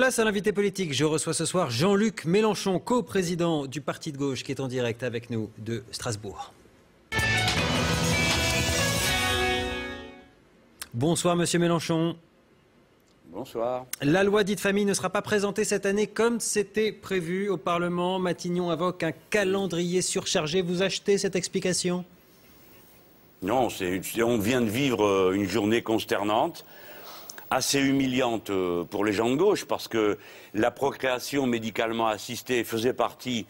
Place à l'invité politique. Je reçois ce soir Jean-Luc Mélenchon, co-président du Parti de gauche, qui est en direct avec nous de Strasbourg. Bonsoir Monsieur Mélenchon. Bonsoir. La loi dite famille ne sera pas présentée cette année comme c'était prévu au Parlement. Matignon invoque un calendrier surchargé. Vous achetez cette explication? Non, on vient de vivre une journée consternante, assez humiliante pour les gens de gauche, parce que la procréation médicalement assistée faisait partie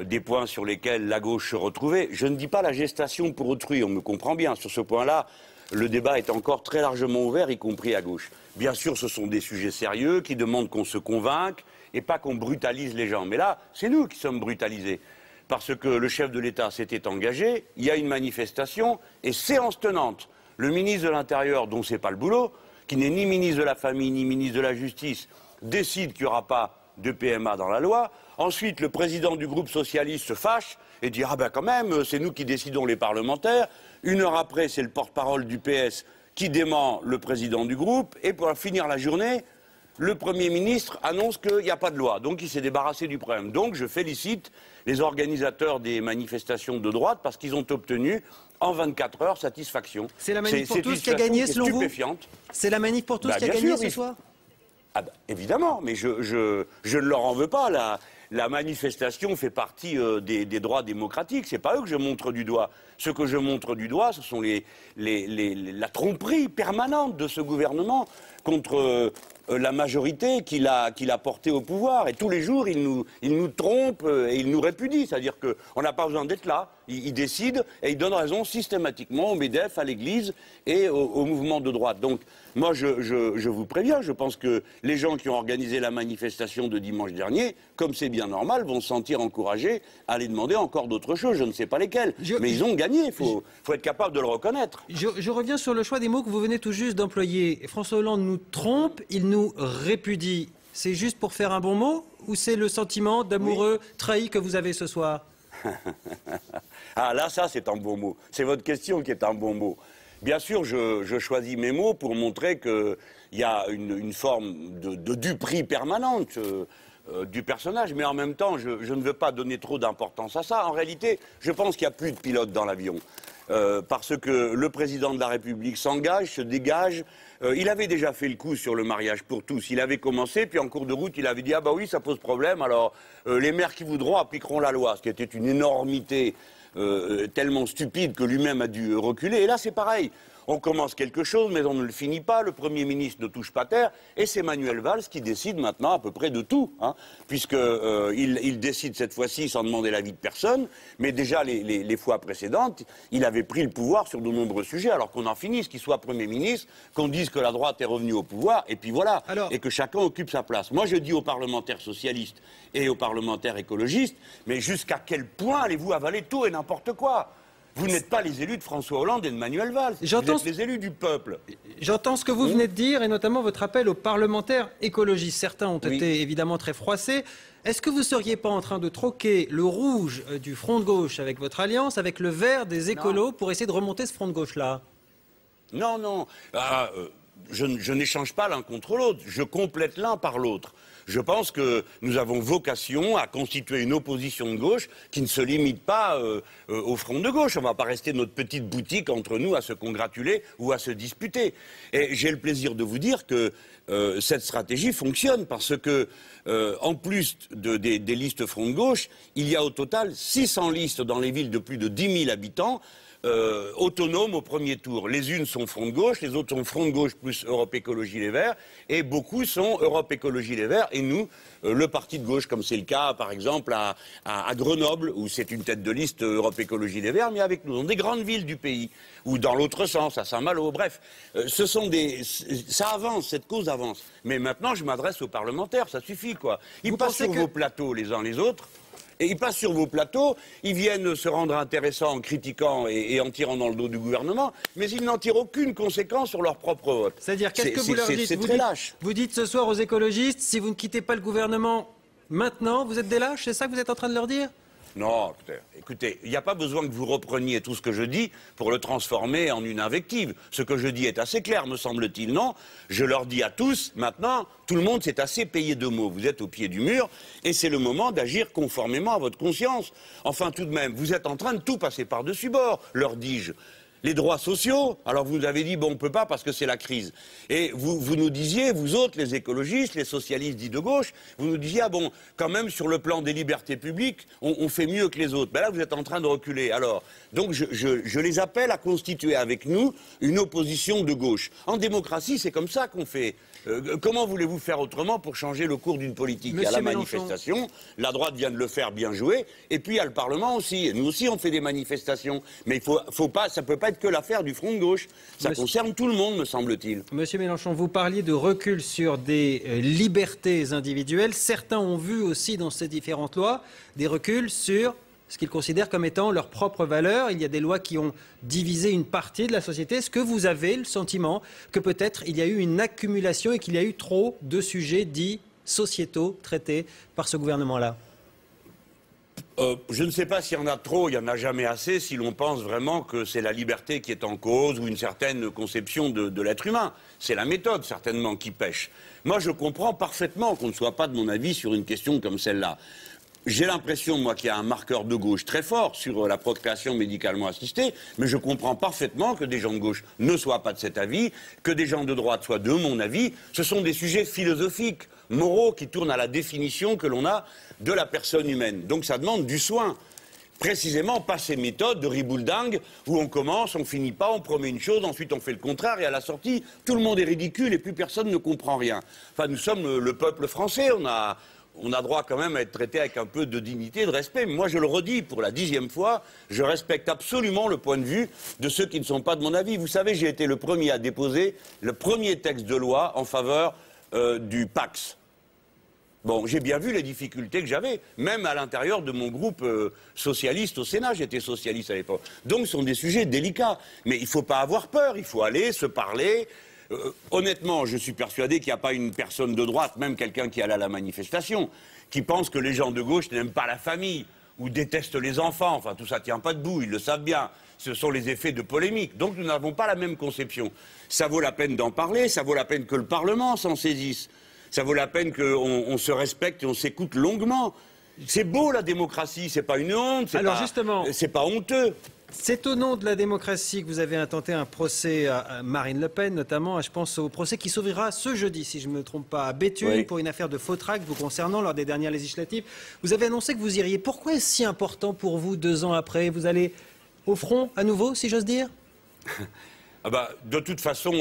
des points sur lesquels la gauche se retrouvait. Je ne dis pas la gestation pour autrui, on me comprend bien. Sur ce point-là, le débat est encore très largement ouvert, y compris à gauche. Bien sûr, ce sont des sujets sérieux qui demandent qu'on se convainque et pas qu'on brutalise les gens. Mais là, c'est nous qui sommes brutalisés. Parce que le chef de l'État s'était engagé, il y a une manifestation et séance tenante. Le ministre de l'Intérieur, dont c'est pas le boulot, qui n'est ni ministre de la Famille ni ministre de la Justice, décide qu'il n'y aura pas de PMA dans la loi. Ensuite, le président du groupe socialiste se fâche et dit « Ah ben quand même, c'est nous qui décidons les parlementaires ». Une heure après, c'est le porte-parole du PS qui dément le président du groupe. Et pour finir la journée, le Premier ministre annonce qu'il n'y a pas de loi. Donc il s'est débarrassé du problème. Donc je félicite les organisateurs des manifestations de droite parce qu'ils ont obtenu en 24 heures satisfaction. C'est la manif pour tous qui a gagné selon vous? C'est la manif pour tous qui a gagné ce soir? Ah bah, évidemment, mais je ne leur en veux pas. La manifestation fait partie des droits démocratiques. C'est pas eux que je montre du doigt. Ce que je montre du doigt, ce sont la tromperie permanente de ce gouvernement contre la majorité qu'il a portée au pouvoir. Et tous les jours, il nous trompe et il nous répudie. C'est-à-dire qu'on n'a pas besoin d'être là. Il décide et il donne raison systématiquement au MEDEF, à l'Église et au mouvement de droite. Donc, moi, je vous préviens, je pense que les gens qui ont organisé la manifestation de dimanche dernier, comme c'est bien normal, vont se sentir encouragés à aller demander encore d'autres choses. Je ne sais pas lesquelles. Mais ils ont gagné. Il faut être capable de le reconnaître. Je reviens sur le choix des mots que vous venez tout juste d'employer. François Hollande nous trompe, il nous répudie. C'est juste pour faire un bon mot ou c'est le sentiment d'amoureux trahi que vous avez ce soir? Ah là, ça c'est un bon mot. C'est votre question qui est un bon mot. Bien sûr, je choisis mes mots pour montrer qu'il y a une forme de duperie permanente du personnage. Mais en même temps, je ne veux pas donner trop d'importance à ça. En réalité, je pense qu'il n'y a plus de pilote dans l'avion. Parce que le président de la République s'engage, se dégage. Il avait déjà fait le coup sur le mariage pour tous. Il avait commencé, puis en cours de route, il avait dit « Ah bah oui, ça pose problème, alors les maires qui voudront appliqueront la loi », ce qui était une énormité tellement stupide que lui-même a dû reculer. Et là, c'est pareil. On commence quelque chose, mais on ne le finit pas. Le Premier ministre ne touche pas terre. Et c'est Manuel Valls qui décide maintenant à peu près de tout. Puisqu'il décide cette fois-ci sans demander l'avis de personne. Mais déjà, les fois précédentes, il avait pris le pouvoir sur de nombreux sujets. Alors qu'on en finisse, qu'il soit Premier ministre, qu'on dise que la droite est revenue au pouvoir. Et puis voilà. Et que chacun occupe sa place. Moi, je dis aux parlementaires socialistes et aux parlementaires écologistes, mais jusqu'à quel point allez-vous avaler tout et n'importe quoi? Vous n'êtes pas les élus de François Hollande et de Manuel Valls. Vous êtes les élus du peuple. J'entends ce que vous venez de dire, et notamment votre appel aux parlementaires écologistes. Certains ont été évidemment très froissés. Est-ce que vous ne seriez pas en train de troquer le rouge du front de gauche avec votre alliance, avec le vert des écolos, pour essayer de remonter ce front de gauche-là? Non, non. Je n'échange pas l'un contre l'autre. Je complète l'un par l'autre. Je pense que nous avons vocation à constituer une opposition de gauche qui ne se limite pas au front de gauche. On ne va pas rester notre petite boutique entre nous à se congratuler ou à se disputer. Et j'ai le plaisir de vous dire que cette stratégie fonctionne parce que, en plus des listes front de gauche, il y a au total 600 listes dans les villes de plus de 10 000 habitants autonomes au premier tour. Les unes sont front de gauche, les autres sont front de gauche plus Europe Écologie Les Verts, et beaucoup sont Europe Écologie Les Verts, et nous, le parti de gauche, comme c'est le cas par exemple à Grenoble, où c'est une tête de liste Europe Écologie Les Verts, mais avec nous, dans des grandes villes du pays, ou dans l'autre sens, à Saint-Malo, bref. Ça avance, cette cause avance. Mais maintenant, je m'adresse aux parlementaires, ça suffit, quoi. Ils passent sur vos plateaux les uns les autres, et ils passent sur vos plateaux, ils viennent se rendre intéressants en critiquant et en tirant dans le dos du gouvernement, mais ils n'en tirent aucune conséquence sur leur propre vote. C'est-à-dire, qu'est-ce que vous leur dites? C'est très lâche. Vous dites ce soir aux écologistes, si vous ne quittez pas le gouvernement maintenant, vous êtes des lâches, c'est ça que vous êtes en train de leur dire? Non, écoutez, il n'y a pas besoin que vous repreniez tout ce que je dis pour le transformer en une invective. Ce que je dis est assez clair, me semble-t-il, non? Je leur dis à tous, maintenant, tout le monde s'est assez payé de mots. Vous êtes au pied du mur et c'est le moment d'agir conformément à votre conscience. Enfin, tout de même, vous êtes en train de tout passer par-dessus bord, leur dis-je. Les droits sociaux, alors vous avez dit, bon, on ne peut pas parce que c'est la crise. Et vous nous disiez, vous autres, les écologistes, les socialistes dits de gauche, vous nous disiez, ah bon, quand même, sur le plan des libertés publiques, on fait mieux que les autres. Ben là, vous êtes en train de reculer. Alors, donc, je les appelle à constituer avec nous une opposition de gauche. En démocratie, c'est comme ça qu'on fait. Comment voulez-vous faire autrement pour changer le cours d'une politique? Il y a la manifestation, la droite vient de le faire bien joué, et puis il y a le Parlement aussi. Et nous aussi, on fait des manifestations. Mais faut pas, ça ne peut pas être que l'affaire du Front de gauche. Ça concerne tout le monde, me semble-t-il. Monsieur Mélenchon, vous parliez de recul sur des libertés individuelles. Certains ont vu aussi dans ces différentes lois des reculs sur ce qu'ils considèrent comme étant leurs propres valeurs. Il y a des lois qui ont divisé une partie de la société. Est-ce que vous avez le sentiment que peut-être il y a eu une accumulation et qu'il y a eu trop de sujets dits sociétaux traités par ce gouvernement-là? Je ne sais pas s'il y en a trop, il n'y en a jamais assez, si l'on pense vraiment que c'est la liberté qui est en cause ou une certaine conception de l'être humain. C'est la méthode, certainement, qui pêche. Moi, je comprends parfaitement qu'on ne soit pas de mon avis sur une question comme celle-là. J'ai l'impression, moi, qu'il y a un marqueur de gauche très fort sur la procréation médicalement assistée, mais je comprends parfaitement que des gens de gauche ne soient pas de cet avis, que des gens de droite soient de mon avis. Ce sont des sujets philosophiques, moraux, qui tournent à la définition que l'on a de la personne humaine. Donc ça demande du soin. Précisément, pas ces méthodes de ribouledingue où on commence, on finit pas, on promet une chose, ensuite on fait le contraire et à la sortie, tout le monde est ridicule et plus personne ne comprend rien. Enfin, nous sommes le peuple français, on a droit quand même à être traité avec un peu de dignité et de respect. Mais moi, je le redis pour la 10e fois, je respecte absolument le point de vue de ceux qui ne sont pas de mon avis. Vous savez, j'ai été le premier à déposer le premier texte de loi en faveur du Pacs. Bon, j'ai bien vu les difficultés que j'avais, même à l'intérieur de mon groupe socialiste au Sénat, j'étais socialiste à l'époque. Donc ce sont des sujets délicats. Mais il ne faut pas avoir peur, il faut aller se parler. Honnêtement, je suis persuadé qu'il n'y a pas une personne de droite, même quelqu'un qui allait à la manifestation, qui pense que les gens de gauche n'aiment pas la famille ou détestent les enfants. Enfin, tout ça ne tient pas debout, ils le savent bien. Ce sont les effets de polémique. Donc nous n'avons pas la même conception. Ça vaut la peine d'en parler, ça vaut la peine que le Parlement s'en saisisse. Ça vaut la peine qu'on se respecte et on s'écoute longuement. C'est beau la démocratie, c'est pas une honte, c'est pas honteux. C'est au nom de la démocratie que vous avez intenté un procès à Marine Le Pen, notamment. Je pense au procès qui s'ouvrira ce jeudi, si je ne me trompe pas, à Béthune, oui, pour une affaire de faux tracts vous concernant lors des dernières législatives. Vous avez annoncé que vous iriez. Pourquoi est-ce si important pour vous, 2 ans après? Vous allez au front à nouveau, si j'ose dire? Ah bah, de toute façon,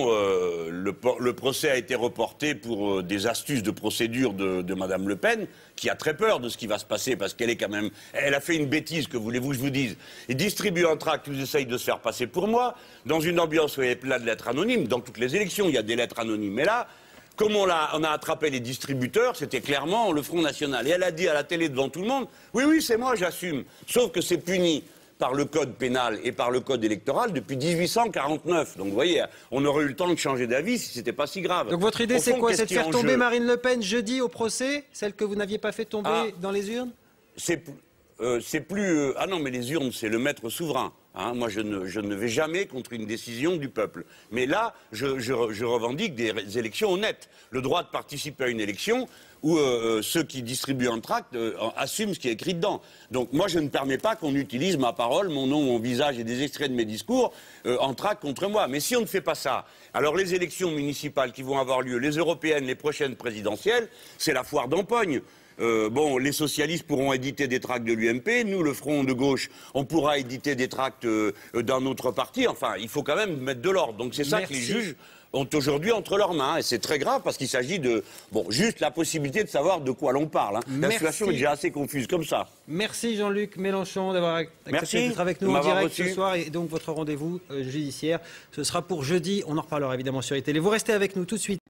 le procès a été reporté pour des astuces de procédure de Madame Le Pen, qui a très peur de ce qui va se passer, parce qu'elle est quand même... Elle a fait une bêtise, que voulez-vous que je vous dise. Ils distribuent un tract, ils essayent de se faire passer pour moi, dans une ambiance où il y a plein de lettres anonymes. Dans toutes les élections, il y a des lettres anonymes. Mais là, comme on a attrapé les distributeurs, c'était clairement le Front National. Et elle a dit à la télé devant tout le monde, oui, oui, c'est moi, j'assume. Sauf que c'est puni par le code pénal et par le code électoral depuis 1849. Donc vous voyez, on aurait eu le temps de changer d'avis si c'était pas si grave. Donc votre idée, c'est quoi? C'est de faire tomber Marine Le Pen jeudi au procès, celle que vous n'aviez pas fait tomber dans les urnes? C'est plus... Ah non, mais les urnes, c'est le maître souverain. Hein, moi, je ne vais jamais contre une décision du peuple. Mais là, je revendique des élections honnêtes. Le droit de participer à une élection où ceux qui distribuent un tract assument ce qui est écrit dedans. Donc moi, je ne permets pas qu'on utilise ma parole, mon nom, mon visage et des extraits de mes discours en tract contre moi. Mais si on ne fait pas ça, alors les élections municipales qui vont avoir lieu, les européennes, les prochaines présidentielles, c'est la foire d'empoigne. Bon, les socialistes pourront éditer des tracts de l'UMP, nous, le Front de gauche, on pourra éditer des tracts d'un autre parti. Enfin, il faut quand même mettre de l'ordre. Donc c'est ça que les juges ont aujourd'hui entre leurs mains. Et c'est très grave parce qu'il s'agit de, bon, juste la possibilité de savoir de quoi l'on parle. Hein. La situation est déjà assez confuse comme ça. Merci Jean-Luc Mélenchon d'avoir accepté d'être avec nous en direct ce soir. Et donc votre rendez-vous judiciaire, ce sera pour jeudi. On en reparlera évidemment sur iTélé. Vous restez avec nous tout de suite.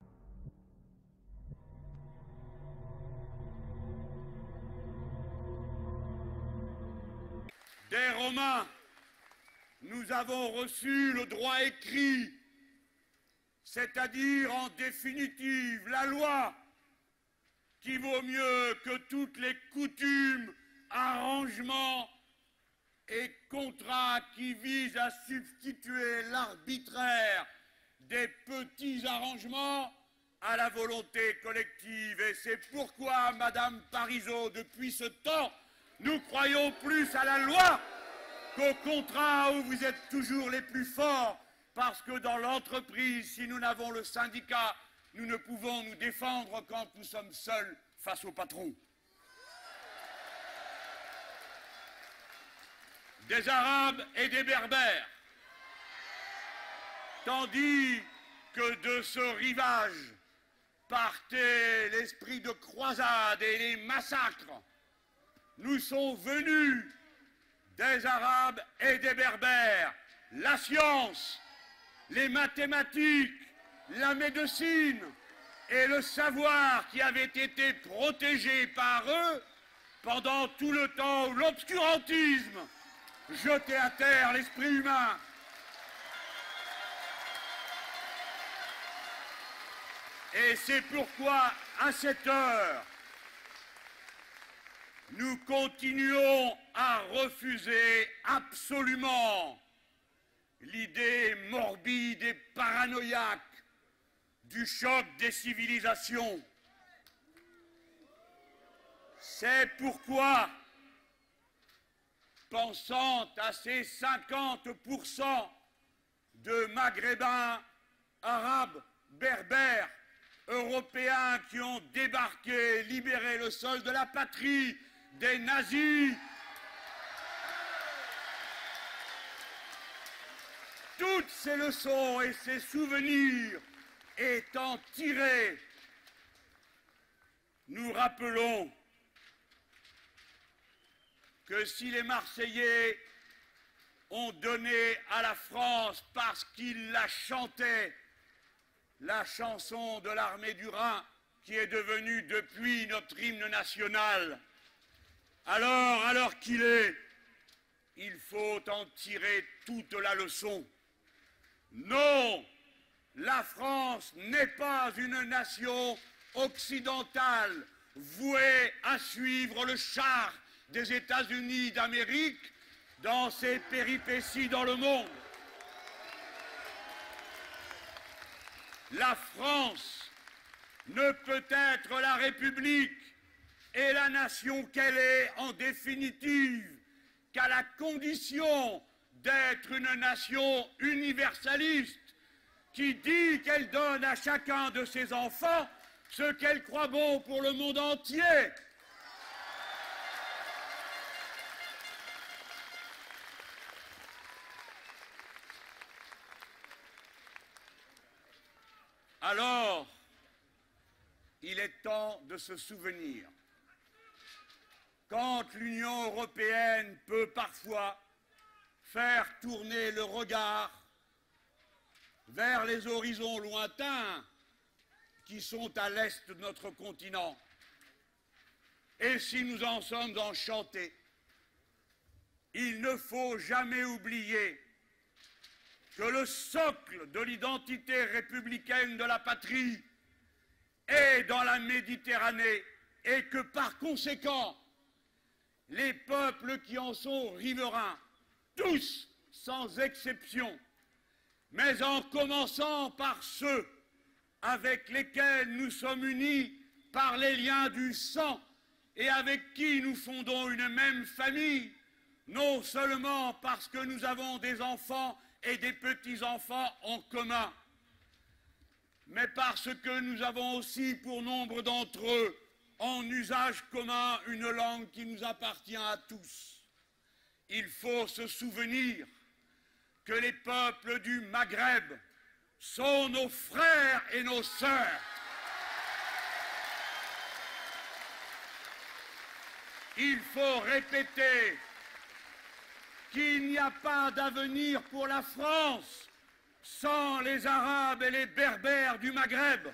Des Romains, nous avons reçu le droit écrit, c'est-à-dire en définitive la loi, qui vaut mieux que toutes les coutumes arrangements et contrats qui visent à substituer l'arbitraire des petits arrangements à la volonté collective. Et c'est pourquoi, Madame Parisot, depuis ce temps, nous croyons plus à la loi qu'au contrat où vous êtes toujours les plus forts, parce que dans l'entreprise, si nous n'avons le syndicat, nous ne pouvons nous défendre quand nous sommes seuls face au patron. Des Arabes et des Berbères, tandis que de ce rivage partait l'esprit de croisade et les massacres, nous sont venus des Arabes et des Berbères la science, les mathématiques, la médecine et le savoir qui avaient été protégés par eux pendant tout le temps où l'obscurantisme jetait à terre l'esprit humain. Et c'est pourquoi, à cette heure, nous continuons à refuser absolument l'idée morbide et paranoïaque du choc des civilisations. C'est pourquoi, pensant à ces 50% de Maghrébins, Arabes, Berbères, Européens qui ont débarqué, libéré le sol de la patrie des nazis, toutes ces leçons et ces souvenirs étant tirés, nous rappelons que si les Marseillais ont donné à la France parce qu'ils la chantaient, la chanson de l'armée du Rhin, qui est devenue depuis notre hymne national, alors qu'il est, il faut en tirer toute la leçon. Non, la France n'est pas une nation occidentale vouée à suivre le char des États-Unis d'Amérique dans ses péripéties dans le monde. La France ne peut être la République et la nation qu'elle est en définitive qu'à la condition d'être une nation universaliste qui dit qu'elle donne à chacun de ses enfants ce qu'elle croit bon pour le monde entier. Alors, il est temps de se souvenir, quand l'Union européenne peut parfois faire tourner le regard vers les horizons lointains qui sont à l'est de notre continent, et si nous en sommes enchantés, il ne faut jamais oublier que le socle de l'identité républicaine de la patrie est dans la Méditerranée et que par conséquent, les peuples qui en sont riverains, tous sans exception, mais en commençant par ceux avec lesquels nous sommes unis par les liens du sang et avec qui nous fondons une même famille, non seulement parce que nous avons des enfants et des petits-enfants en commun, mais parce que nous avons aussi, pour nombre d'entre eux, en usage commun, une langue qui nous appartient à tous. Il faut se souvenir que les peuples du Maghreb sont nos frères et nos sœurs. Il faut répéter qu'il n'y a pas d'avenir pour la France sans les Arabes et les Berbères du Maghreb.